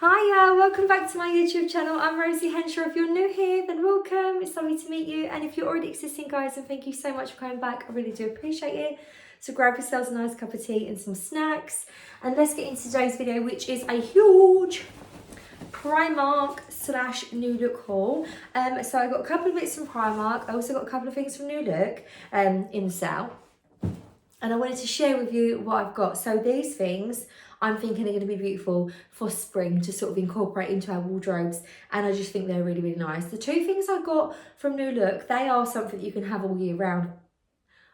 Hiya, welcome back to my YouTube channel. I'm Rosie Henshaw. If you're new here, then welcome. It's lovely to meet you. And if you're already existing, guys, then thank you so much for coming back. I really do appreciate it. So grab yourselves a nice cup of tea and some snacks. And let's get into today's video, which is a huge Primark / New Look haul. So I got a couple of bits from Primark. I also got a couple of things from New Look in the sale. And I wanted to share with you what I've got. So these things I'm thinking are going to be beautiful for spring to sort of incorporate into our wardrobes. And I just think they're really, really nice. The two things I got from New Look, they are something that you can have all year round.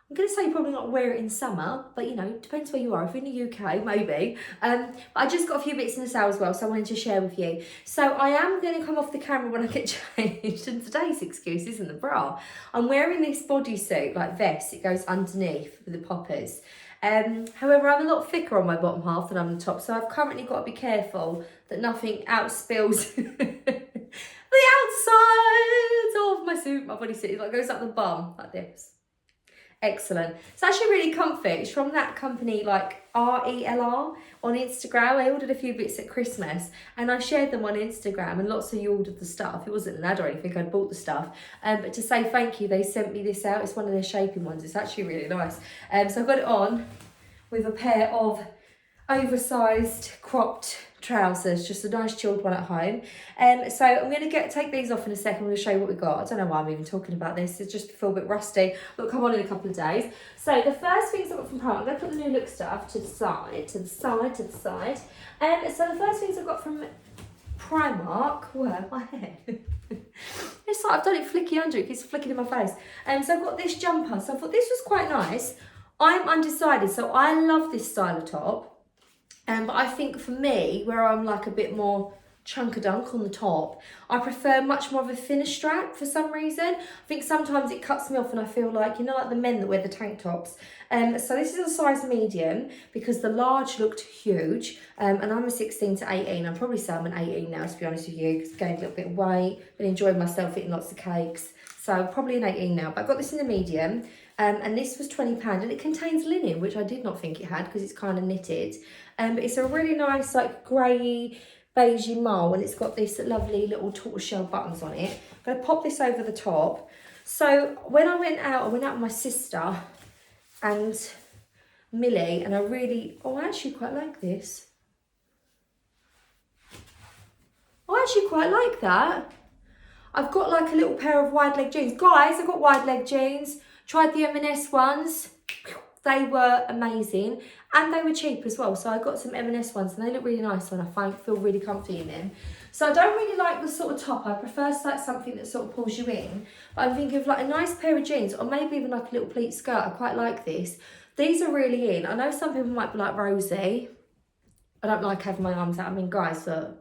I'm going to say probably not wear it in summer, but you know, depends where you are. If you're in the UK, maybe. But I just got a few bits in the sale as well, so I wanted to share with you. So I am going to come off the camera when I get changed, and today's excuse isn't the bra. I'm wearing this bodysuit, like vest, it goes underneath with the poppers. However, I'm a lot thicker on my bottom half than I'm on the top, so I've currently got to be careful that nothing outspills the outside of my suit, my bodysuit. It like goes up the bum, like this. Excellent. It's actually really comfy. It's from that company like RELR on Instagram. I ordered a few bits at Christmas and I shared them on Instagram, and lots of you ordered the stuff. It wasn't an ad or anything, I'd bought the stuff. But to say thank you, they sent me this out. It's one of their shaping ones. It's actually really nice. So I've got it on with a pair of oversized cropped trousers, just a nice chilled one at home. So I'm going to take these off in a second. I'm going to show you what we got. I don't know why I'm even talking about this. It's just feel a bit rusty. It'll come on in a couple of days. So the first things I got from Primark, I'm going to put the New Look stuff to the side. So the first things I've got from Primark, where my hair. It's like I've done it flicky under, it keeps flicking in my face. So I've got this jumper. So I thought this was quite nice. I'm undecided, so I love this style of top. But I think for me, where I'm like a bit more chunk-a-dunk on the top, I prefer much more of a thinner strap for some reason. I think sometimes it cuts me off and I feel like, you know, like the men that wear the tank tops. So this is a size medium because the large looked huge. And I'm a 16 to 18. I'm probably say I'm an 18 now, to be honest with you, because I've gained a little bit of weight, been enjoying myself, eating lots of cakes. So probably an 18 now, but I got this in the medium. And this was £20 and it contains linen, which I did not think it had because it's kind of knitted. But it's a really nice like grey, beigey mole, and it's got this lovely little tortoiseshell buttons on it. I'm going to pop this over the top. So when I went out with my sister and Millie, and I actually quite like this. I actually quite like that. I've got like a little pair of wide leg jeans. Guys, I've got wide leg jeans. Tried the M&S ones. They were amazing and they were cheap as well. So I got some M&S ones and they look really nice and I feel really comfy in them. So I don't really like the sort of top. I prefer like something that sort of pulls you in. But I'm thinking of like a nice pair of jeans or maybe even like a little pleat skirt. I quite like this. These are really in. I know some people might be like, Rosie, I don't like having my arms out. I mean, guys, I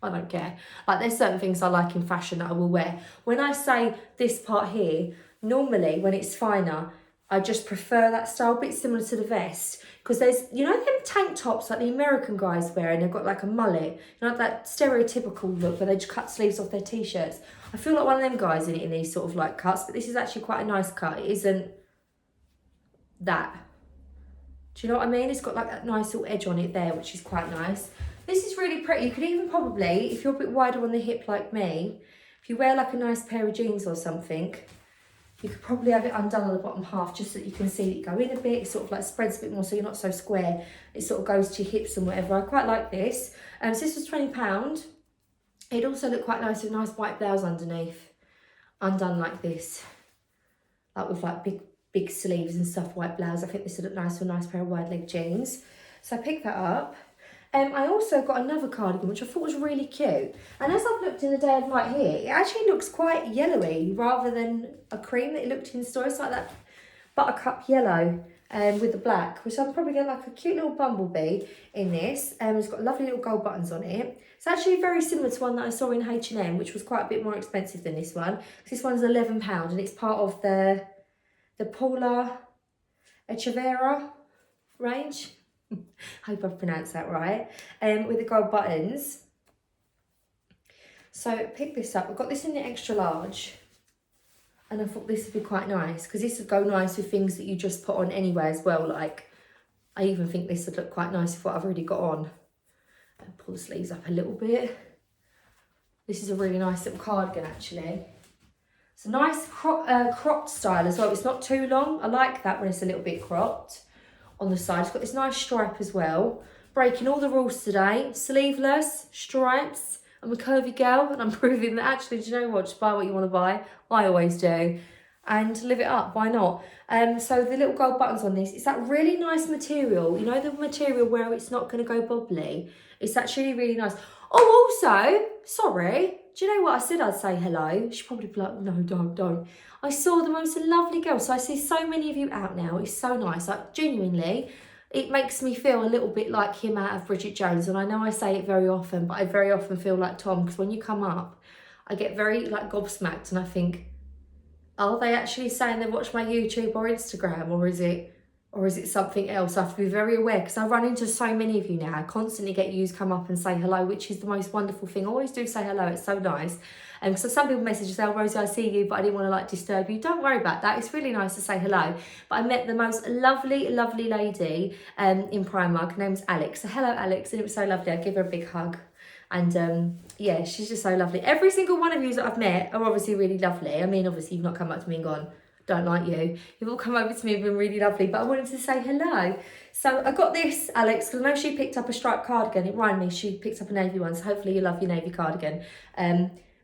don't care. Like there's certain things I like in fashion that I will wear. When I say this part here, normally when it's finer, I just prefer that style, a bit similar to the vest. Because there's, you know, them tank tops like the American guys wear and they've got like a mullet. You know, that stereotypical look where they just cut sleeves off their t-shirts. I feel like one of them guys in these sort of like cuts, but this is actually quite a nice cut. It isn't that. Do you know what I mean? It's got like that nice little edge on it there, which is quite nice. This is really pretty. You could even probably, if you're a bit wider on the hip like me, if you wear like a nice pair of jeans or something, you could probably have it undone on the bottom half just so that you can see it go in a bit. It sort of like spreads a bit more so you're not so square. It sort of goes to your hips and whatever. I quite like this. So this was £20. It also looked quite nice with a nice white blouse underneath. Undone like this. Like with like big sleeves and stuff, white blouse. I think this would look nice with a nice pair of wide leg jeans. So I picked that up. I also got another cardigan, which I thought was really cute. And as I've looked in the day of light here, it actually looks quite yellowy rather than a cream that it looked in store. It's like that buttercup yellow with the black, which I'm probably going to like a cute little bumblebee in this. It's got lovely little gold buttons on it. It's actually very similar to one that I saw in H&M, which was quite a bit more expensive than this one. This one's £11 and it's part of the Paula Echeverria range. Hope I've pronounced that right. With the gold buttons. So pick this up. I've got this in the extra large. And I thought this would be quite nice because this would go nice with things that you just put on anyway as well. Like, I even think this would look quite nice with what I've already got on. And pull the sleeves up a little bit. This is a really nice little cardigan actually. It's a nice cropped style as well. It's not too long. I like that when it's a little bit cropped on the side. It's got this nice stripe as well. Breaking all the rules today. Sleeveless, stripes. I'm a curvy girl and I'm proving that actually, do you know what? Just buy what you want to buy. I always do. And live it up, why not? So the little gold buttons on this, it's that really nice material. You know the material where it's not going to go bobbly? It's actually really nice. Oh, also, sorry, do you know what? I said I'd say hello. She'd probably be like, no, don't. I saw the most lovely girl. So I see so many of you out now. It's so nice. Like, genuinely, it makes me feel a little bit like him out of Bridget Jones. And I know I say it very often, but I very often feel like Tom. Because when you come up, I get very, like, gobsmacked. And I think, are they actually saying they watch my YouTube or Instagram? Or is it something else? I have to be very aware because I run into so many of you now. I constantly get yous come up and say hello, which is the most wonderful thing. I always do say hello, it's so nice. So some people message and say, oh, Rosie, I see you, but I didn't want to like disturb you. Don't worry about that. It's really nice to say hello. But I met the most lovely lady in Primark. Her name's Alex. So hello, Alex. And it was so lovely. I give her a big hug. And yeah, she's just so lovely. Every single one of you that I've met are obviously really lovely. I mean, obviously you've not come up to me and gone, don't like you. You've all come over to me and been really lovely, but I wanted to say hello. So I got this, Alex, because I know she picked up a striped cardigan. It reminded me she picked up a navy one, so hopefully you love your navy cardigan.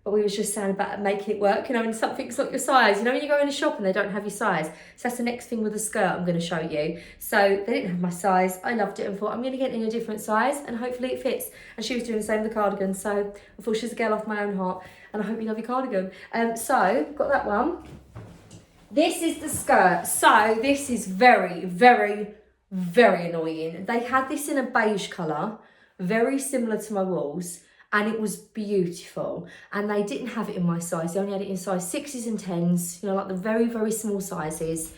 But we was just saying about making it work, you know, and something's not your size. You know, when you go in a shop and they don't have your size. So that's the next thing with the skirt I'm going to show you. So they didn't have my size. I loved it and thought, I'm going to get in a different size and hopefully it fits. And she was doing the same with the cardigan. So I thought she's a girl off my own heart and I hope you love your cardigan. So got that one. This is the skirt. So this is very, very, very annoying. They had this in a beige colour, very similar to my walls, and it was beautiful. And they didn't have it in my size. They only had it in size 6s and 10s, you know, like the very, very small sizes.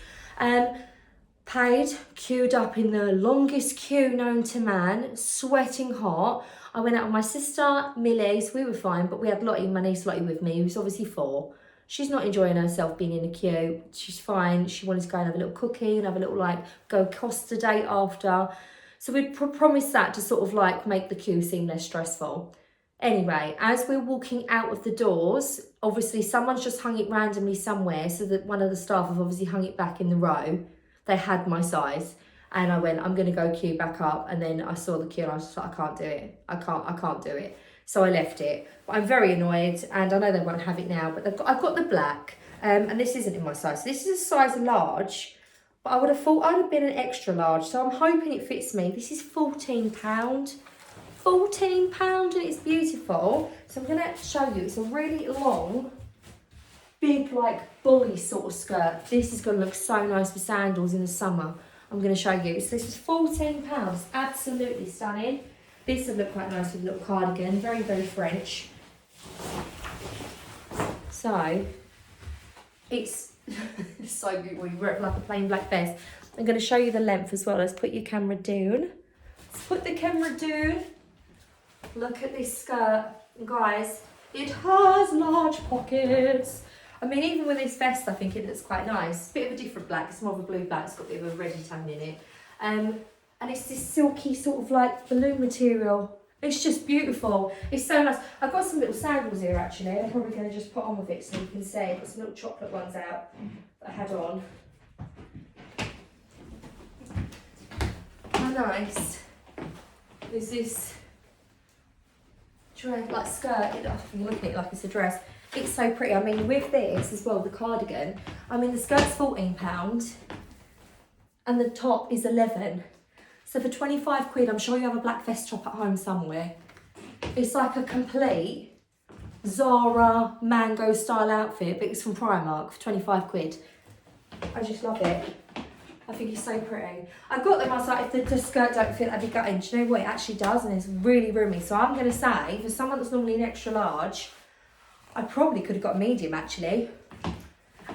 Paid, queued up in the longest queue known to man, sweating hot. I went out with my sister, Millie, so we were fine, but we had Lottie, my niece Lottie with me, who's obviously 4. She's not enjoying herself being in a queue. She's fine. She wanted to go and have a little cookie and have a little like go Costa date after. So we'd promised that to sort of like make the queue seem less stressful. Anyway, as we're walking out of the doors, obviously someone's just hung it randomly somewhere so that one of the staff have obviously hung it back in the row. They had my size. And I went, I'm going to go queue back up. And then I saw the queue and I was just like, I can't do it. I can't do it. So I left it. But I'm very annoyed and I know they won't have it now, but I've got the black and this isn't in my size. So this is a size large, but I would have thought I'd have been an extra large. So I'm hoping it fits me. This is £14. £14 and it's beautiful. So I'm going to show you. It's a really long, big like bully sort of skirt. This is going to look so nice with sandals in the summer. I'm going to show you. So this is £14. Absolutely stunning. This would look quite nice with a little cardigan, very, very French. So, it's so beautiful. You wear it like a plain black vest. I'm going to show you the length as well. Let's put your camera down. Let's put the camera down. Look at this skirt. Guys, it has large pockets. I mean, even with this vest, I think it looks quite nice. It's a bit of a different black. It's more of a blue black. It's got a bit of a reddy tone in it. And it's this silky sort of like balloon material. It's just beautiful. It's so nice. I've got some little sandals here actually. I'm probably going to just put on with it so you can see. I've got some little chocolate ones out that I had on. How nice is this dress, like skirt? I think look at it like it's a dress. It's so pretty. I mean, with this as well, the cardigan. I mean, the skirt's £14 and the top is 11. So for 25 quid, I'm sure you have a black vest top at home somewhere. It's like a complete Zara mango style outfit, but it's from Primark for 25 quid. I just love it. I think it's so pretty. I got them, I was like, if the skirt don't fit, I'd be gutted. Do you know what? It actually does, and it's really roomy. So I'm going to say, for someone that's normally an extra large, I probably could have got a medium actually.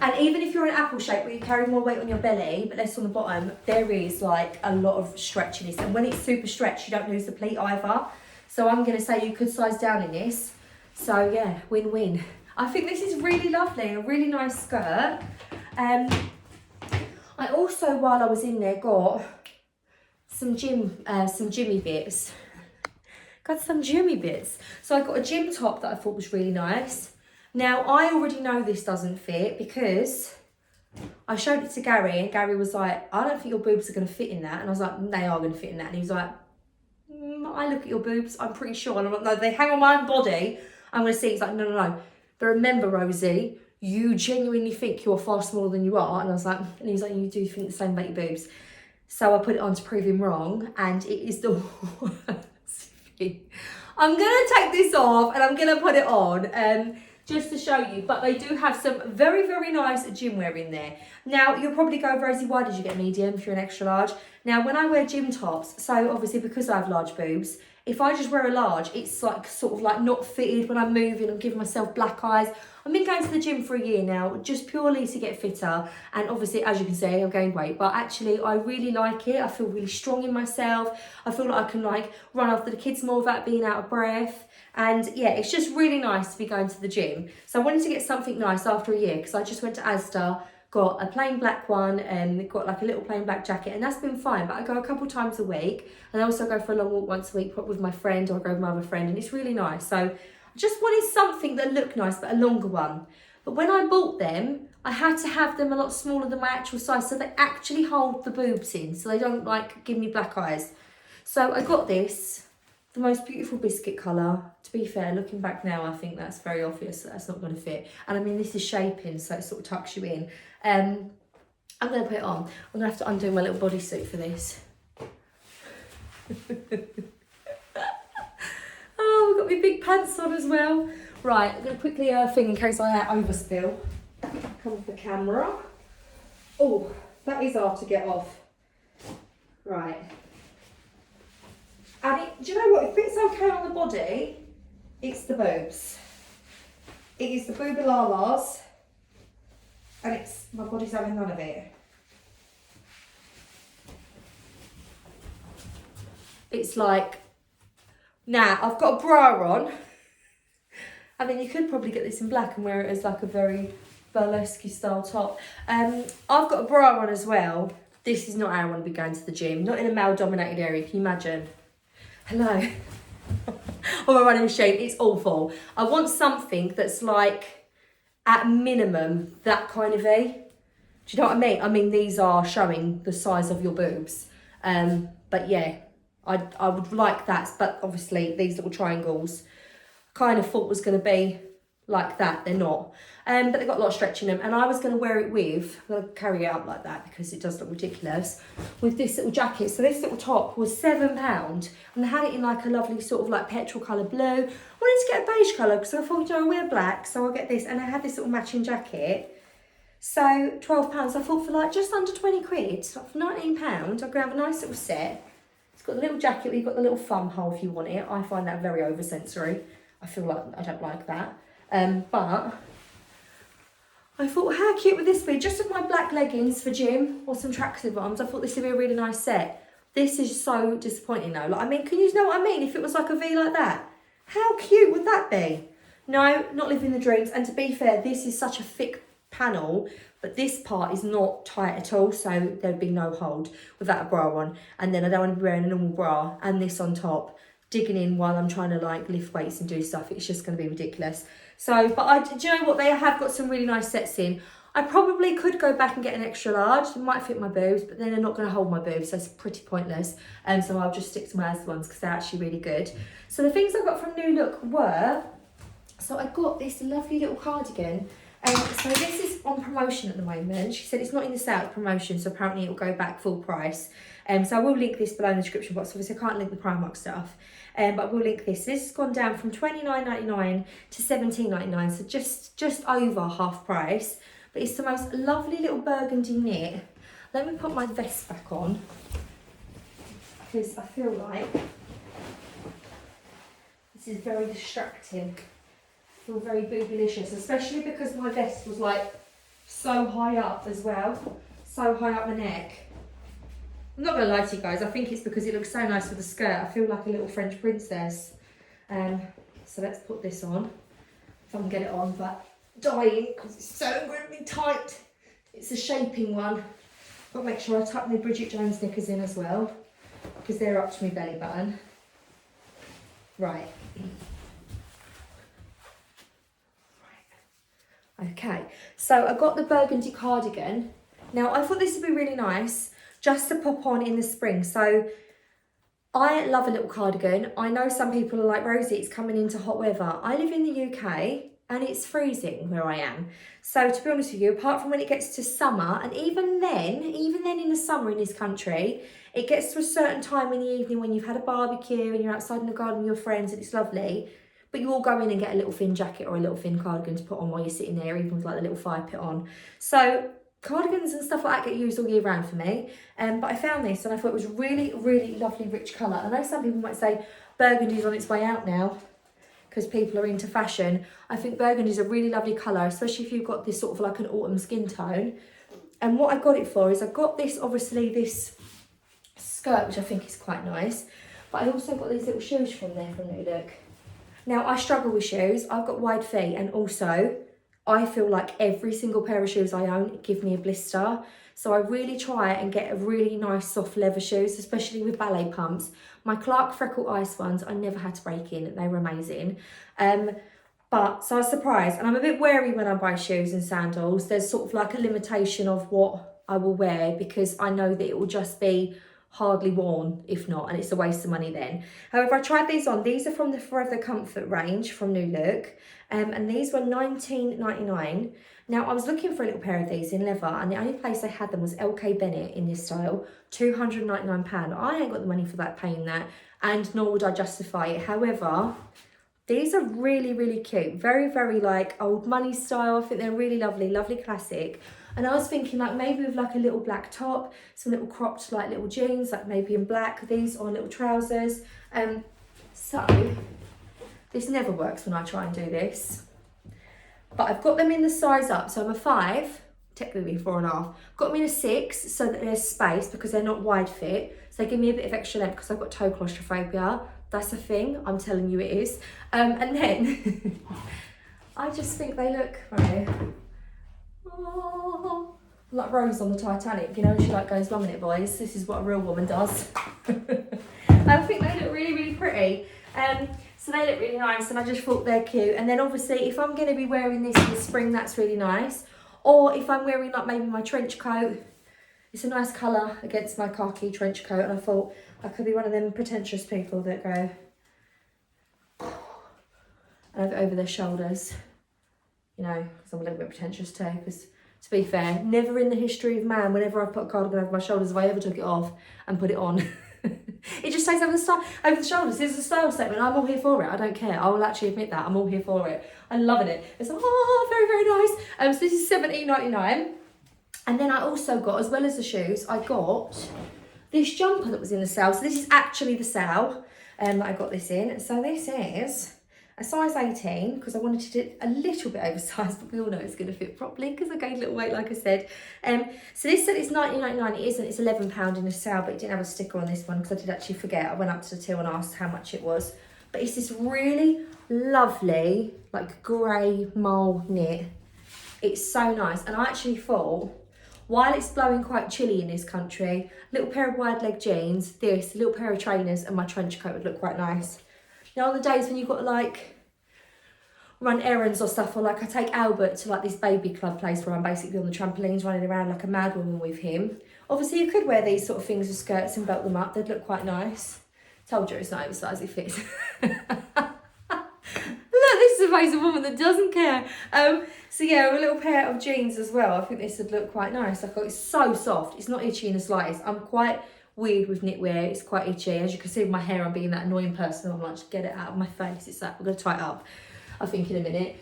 And even if you're an apple shape where you carry more weight on your belly, but less on the bottom, there is like a lot of stretch in this. And when it's super stretched, you don't lose the pleat either. So I'm going to say you could size down in this. So yeah, win-win. I think this is really lovely, a really nice skirt. I also, while I was in there, got some gymmy bits. got some gymmy bits. So I got a gym top that I thought was really nice. Now, I already know this doesn't fit because I showed it to Gary and Gary was like, I don't think your boobs are going to fit in that. And I was like, they are going to fit in that. And he was like, I look at your boobs, I'm pretty sure. And I'm like, no, they hang on my own body. I'm going to see. He's like, no. But remember, Rosie, you genuinely think you're far smaller than you are. And I was like, and he was like, you do think the same about your boobs. So I put it on to prove him wrong. And it is the worst thing. I'm going to take this off and I'm going to put it on. Just to show you, but they do have some very, very nice gym wear in there. Now, you'll probably go, Rosie, why did you get medium if you're an extra large? Now, when I wear gym tops, so obviously because I have large boobs, if I just wear a large, it's like sort of like not fitted when I'm moving. I'm giving myself black eyes. I've been going to the gym for a year now, just purely to get fitter. And obviously, as you can see, I've gained weight. But actually, I really like it. I feel really strong in myself. I feel like I can like run after the kids more without being out of breath. And yeah, it's just really nice to be going to the gym. So I wanted to get something nice after a year because I just went to Asda, got a plain black one and got like a little plain black jacket, and that's been fine. But I go a couple times a week, and I also go for a long walk once a week with my friend, or I go with my other friend, and it's really nice. So I just wanted something that looked nice, but a longer one. But when I bought them, I had to have them a lot smaller than my actual size, so they actually hold the boobs in, so they don't like give me black eyes. So I got this, the most beautiful biscuit colour. To be fair, looking back now, I think that's very obvious that that's not going to fit. And I mean, this is shaping, so it sort of tucks you in. I'm going to put it on. I'm going to have to undo my little bodysuit for this. Oh, we've got my big pants on as well. Right, I'm going to quickly thing in case I overspill. Come off the camera. Oh, that is hard to get off. Right. And do you know what? It fits okay on the body. It's the boobs. It is the boobalalas. And it's, my body's having none of it. It's like, now I've got a bra on. I mean, you could probably get this in black and wear it as like a very burlesque style top. I've got a bra on as well. This is not how I want to be going to the gym. Not in a male dominated area, can you imagine? Hello. On my running machine, it's awful. I want something that's like, at minimum, that kind of V. Do you know what I mean? I mean, these are showing the size of your boobs. But yeah, I would like that. But obviously, these little triangles, kind of thought was going to be like that. They're not. But they've got a lot of stretch in them. And I was going to wear it with, I'm going to carry it up like that because it does look ridiculous, with this little jacket. So this little top was £7. And I had it in like a lovely sort of like petrol colour blue. I wanted to get a beige colour because I thought, I wear black, so I'll get this. And I had this little matching jacket. So £12. I thought for like just under 20 quid, so for £19, I could have a nice little set. It's got the little jacket where you've got the little thumb hole if you want it. I find that very over-sensory. I feel like I don't like that. But I thought, how cute would this be? Just with my black leggings for gym or some tracksuit bottoms, I thought this would be a really nice set. This is so disappointing though. Like, I mean, can you know what I mean? If it was like a V like that, how cute would that be? No, not living the dreams. And to be fair, this is such a thick panel, but this part is not tight at all, so there'd be no hold without a bra on. And then I don't want to be wearing a normal bra and this on top, digging in while I'm trying to like lift weights and do stuff. It's just going to be ridiculous. So, but do you know what? They have got some really nice sets in. I probably could go back and get an extra large. It might fit my boobs, but then they're not going to hold my boobs, so it's pretty pointless. So I'll just stick to my Asda ones because they're actually really good. So the things I got from New Look were, so I got this lovely little cardigan. So this is on promotion at the moment. She said it's not in the sale, it's promotion, so apparently it will go back full price. So I will link this below in the description box. Obviously I can't link the Primark stuff, but I will link this. This has gone down from $29.99 to $17.99, so just over half price. But it's the most lovely little burgundy knit. Let me put my vest back on, because I feel like this is very distracting. I feel very boobylicious, especially because my vest was like so high up as well, so high up my neck. I'm not going to lie to you guys, I think it's because it looks so nice with the skirt. I feel like a little French princess. So let's put this on, if I can get it on, but dying because it's so incredibly tight. It's a shaping one. Got to make sure I tuck my Bridget Jones knickers in as well, because they're up to my belly button. Right. Okay, so I got the burgundy cardigan. Now I thought this would be really nice just to pop on in the spring. So I love a little cardigan. I know some people are like, Rosie, it's coming into hot weather. I live in the UK and it's freezing where I am. So to be honest with you, apart from when it gets to summer, and even then in the summer in this country, it gets to a certain time in the evening when you've had a barbecue and you're outside in the garden with your friends and it's lovely, but you all go in and get a little thin jacket or a little thin cardigan to put on while you're sitting there, even with like the little fire pit on. So cardigans and stuff like that get used all year round for me. But I found this and I thought it was really, really lovely, rich colour. I know some people might say burgundy's on its way out now because people are into fashion. I think burgundy's a really lovely colour, especially if you've got this sort of like an autumn skin tone. And what I got it for is I got this, obviously this skirt, which I think is quite nice, but I also got these little shoes from there from New Look. Now, I struggle with shoes. I've got wide feet, and also I feel like every single pair of shoes I own give me a blister. So I really try and get a really nice soft leather shoes, especially with ballet pumps. My Clark Freckle Ice ones, I never had to break in. They were amazing. But so I was surprised, and I'm a bit wary when I buy shoes and sandals. There's sort of like a limitation of what I will wear because I know that it will just be hardly worn if not, and it's a waste of money then. However, I tried these on. These are from the Forever Comfort range from New Look, and these were $19.99. Now I was looking for a little pair of these in leather, and the only place they had them was LK Bennett in this style, £299. I ain't got the money for that, paying that, and nor would I justify it. However, these are really, really cute, very, very like old money style. I think they're really lovely, lovely classic. And I was thinking like maybe with like a little black top, some little cropped like little jeans, like maybe in black, these or little trousers. So this never works when I try and do this. But I've got them in the size up. So I'm a 5, technically 4.5. Got them in a 6 so that there's space because they're not wide fit. So they give me a bit of extra length because I've got toe claustrophobia. That's a thing, I'm telling you it is. And then I just think they look, right, oh, like Rose on the Titanic, you know, she like goes, "1 minute, boys, this is what a real woman does." I think they look really, really pretty. So they look really nice, and I just thought they're cute. And then obviously, if I'm going to be wearing this in the spring, that's really nice. Or if I'm wearing like maybe my trench coat, it's a nice colour against my khaki trench coat, and I thought I could be one of them pretentious people that go over their shoulders, you know, because I'm a little bit pretentious too, because to be fair, never in the history of man, whenever I've put a cardigan over my shoulders, have I ever took it off and put it on. It just stays over the shoulders. This is a style statement. I'm all here for it. I don't care. I will actually admit that. I'm all here for it. I'm loving it. It's very, very nice. So this is $17.99. And then I also got, as well as the shoes, I got this jumper that was in the sale. So this is actually the sale that I got this in. So this is a size 18 because I wanted to do it a little bit oversized, but we all know it's going to fit properly because I gained a little weight, like I said. So this set is $19.99. It isn't. It's £11 in the sale, but it didn't have a sticker on this one because I did actually forget. I went up to the till and asked how much it was. But it's this really lovely, like grey mole knit. It's so nice, and I actually thought, while it's blowing quite chilly in this country, a little pair of wide leg jeans, this, a little pair of trainers, and my trench coat would look quite nice. You know, on the days when you've got to like run errands or stuff, or like I take Albert to like this baby club place where I'm basically on the trampolines running around like a mad woman with him. Obviously you could wear these sort of things with skirts and belt them up, they'd look quite nice. Told you it's not oversized, it fits. Look, this is a face of woman that doesn't care. So yeah, a little pair of jeans as well. I think this would look quite nice. Like, it's so soft. It's not itchy in the slightest. I'm quite weird with knitwear. It's quite itchy. As you can see with my hair, I'm being that annoying person. I'm like, just get it out of my face. It's like, we're going to tie it up, I think, in a minute.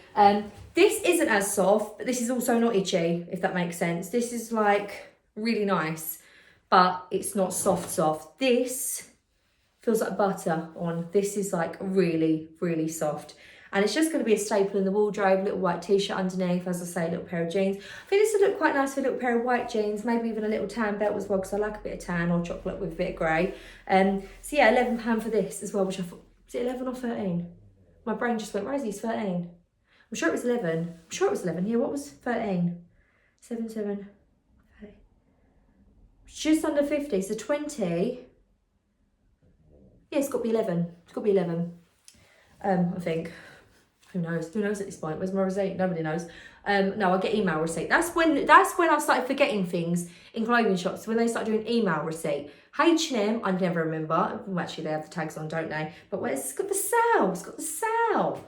This isn't as soft, but this is also not itchy, if that makes sense. This is like really nice, but it's not soft. This feels like butter on. This is like really, really soft. And it's just going to be a staple in the wardrobe. Little white t-shirt underneath, as I say, a little pair of jeans. I think this would look quite nice with a little pair of white jeans, maybe even a little tan belt as well, because I like a bit of tan or chocolate with a bit of grey. So yeah, £11 for this as well, which I thought, was it 11 or 13? My brain just went, Rosie, it's 13. I'm sure it was 11. I'm sure it was 11. Yeah, what was 13? 7, 7, 8. Just under 50, so 20. Yeah, it's got to be 11. It's got to be 11. I think. Who knows? Who knows at this point? Where's my receipt? Nobody knows. No, I get email receipt. That's when I started forgetting things in clothing shops, when they started doing email receipt. H&M, I never remember. Well, actually, they have the tags on, don't they? But it's got the sale. It's got the sale.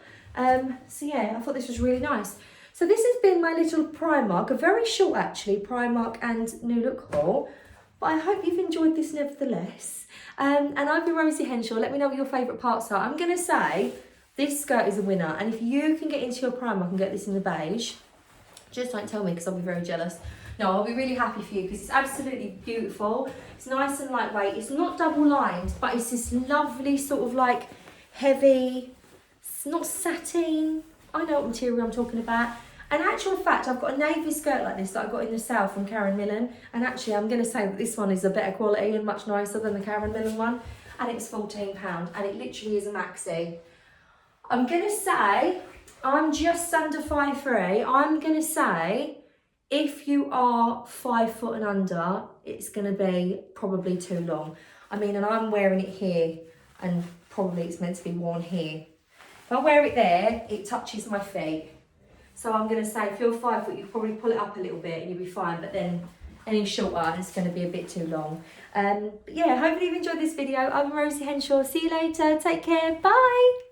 So yeah, I thought this was really nice. So this has been my little Primark, a very short actually, Primark and New Look haul. But I hope you've enjoyed this nevertheless. And I've been Rosie Henshaw. Let me know what your favourite parts are. I'm going to say this skirt is a winner. And if you can get into your Primark and get this in the beige, just don't tell me because I'll be very jealous. No, I'll be really happy for you because it's absolutely beautiful. It's nice and lightweight. It's not double lined, but it's this lovely sort of like heavy, it's not satin. I know what material I'm talking about. And actual fact, I've got a navy skirt like this that I got in the south from Karen Millen. And actually, I'm going to say that this one is a better quality and much nicer than the Karen Millen one. And it's £14. And it literally is a maxi. I'm going to say, I'm just under 5'3". I'm going to say, if you are 5 foot and under, it's going to be probably too long. I mean, and I'm wearing it here, and probably it's meant to be worn here. If I wear it there, it touches my feet. So I'm going to say, if you're 5 foot, you can probably pull it up a little bit and you'll be fine. But then any shorter, it's going to be a bit too long. But yeah, hopefully you've enjoyed this video. I'm Rosie Henshaw. See you later. Take care. Bye.